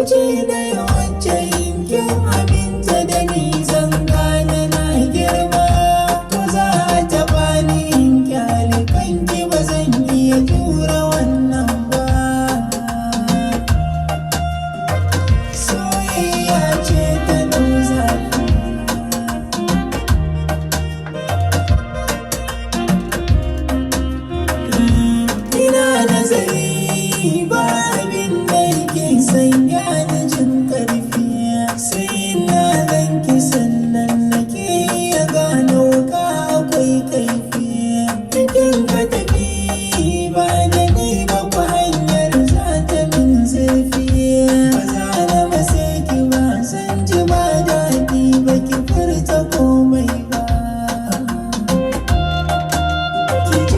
ce da yawanci yankin aminta da ni zan gane na girma. Ko za a taɓa ni in kyale kanki ba zan iya jure wannan ba. Soyayya ce ta dau zafi. Ina nazari ba abin da yake sanya ni jin ƙarfi, sai na ganki sannan nake iya gano ka akwai kaifi. Cikin